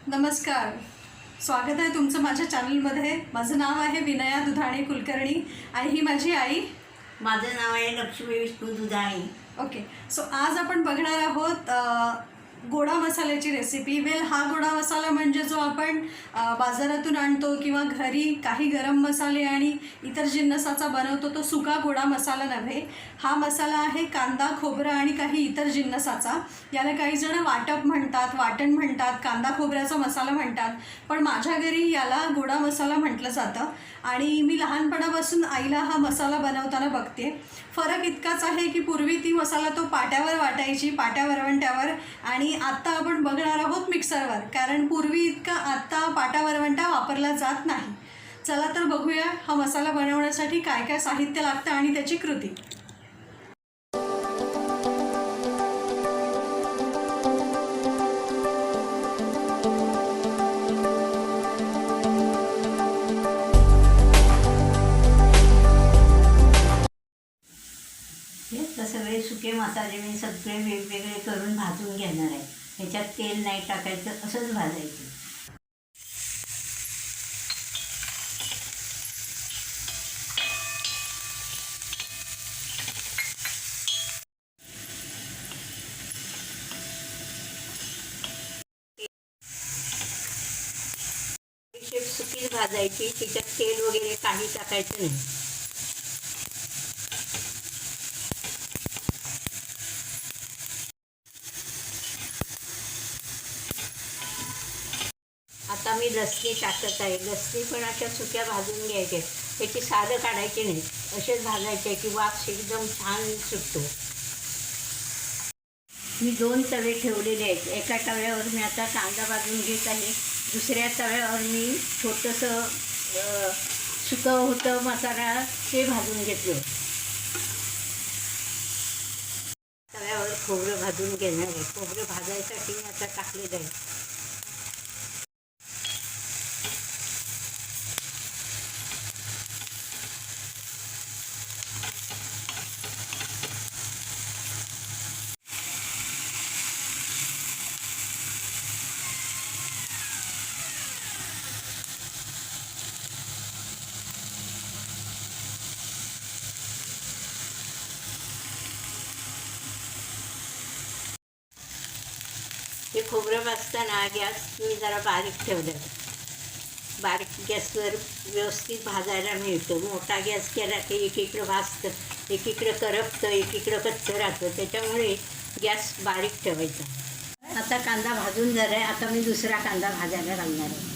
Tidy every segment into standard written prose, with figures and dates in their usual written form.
नमस्कार. स्वागत आहे तुमचं माझ्या चॅनलमध्ये. माझं नाव आहे विनया दुधाणे कुलकर्णी आणि ही माझी आई. माझं नाव आहे लक्ष्मी विष्णू दुधाणे. ओके. सो आज आपण बघणार आहोत गोडा मसाल्याची रेसिपी. हा गोडा मसाला म्हणजे जो आपण बाजारातून आणतो किंवा घरी काही गरम मसाले आणि इतर जिन्नसाचा बनवतो तो सुका गोडा मसाला नव्हे. हा मसाला आहे कांदा, खोबरं आणि काही इतर जिन्नसाचा. याला काही जण वाटप म्हणतात, वाटण म्हणतात, कांदा खोबऱ्याचा मसाला म्हणतात, पण माझ्या घरी याला गोडा मसाला म्हटलं जातं आणि मी लहानपणापासून आईला हा मसाला बनवताना बघते. फरक इतकाच आहे की पूर्वी ती मसाला तो पाट्यावर वाटायची, पाट्या वरवंट्यावर, आणि आत्ता आपण बघणार आहोत मिक्सरवर, कारण पूर्वी इतका आत्ता पाटा वरवंटा वापरला जात नाही. चला तर बघूया हा मसाला बनवण्यासाठी काय काय साहित्य लागतं आणि त्याची कृती. हे सगळे सुके मसाले मी सगळे वेगवेगळे करून भाजून घेणार आहे. ह्याच्यात तेल नाही टाकायचं, असंच भाजायचं. सुकीच भाजायची, त्याच्यात तेल वगैरे काही टाकायचं नाही. आता मी लसणी टाकत आहे. लसणी पण अशा सुक्या भाजून घ्यायचे, त्याची सालं काढायची नाही, असेच भाजायचे की वास एकदम छान सुटतो. मी 2 तवे ठेवलेले आहेत. एका तव्यावर मी आता कांदा भाजून घेत आहे, दुसऱ्या तव्यावर मी छोटंसं सुकं होतं मसाला ते भाजून घेतलं. तव्यावर खोबरं भाजून घेणार आहे. खोबरं भाजायसाठी मी आता टाकलेलं आहे. हे खोबरं भाजताना गॅस मी जरा बारीक ठेवलं. बारीक गॅसवर व्यवस्थित भाजायला मिळतं. मोठा गॅस केला की एकीकडं भाजतं, एकीकडं करपतं, एकीकडं कच्चं राहतं. त्याच्यामुळे गॅस बारीक ठेवायचा. आता कांदा भाजून झाला आहे. आता मी दुसरा कांदा भाजायला घालणार आहे.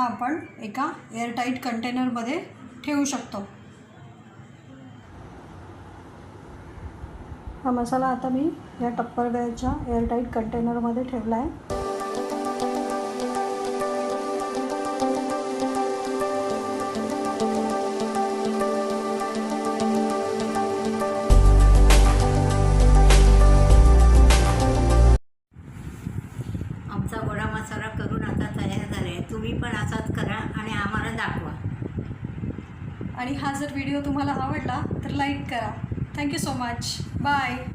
आपण एका एअरटाईट कंटेनरमध्ये ठेवू शकतो. हा मसाला आता मी या टप्परवेअरच्या एअरटाईट कंटेनरमध्ये ठेवला आहे. आमचा गोडा मसाला करून आता तयार झाला आहे. तुम्ही पण असाच करा आणि आम्हाला दाखवा. आणि हा जर व्हिडिओ तुम्हाला आवडला तर लाईक करा. Thank you so much. बाय.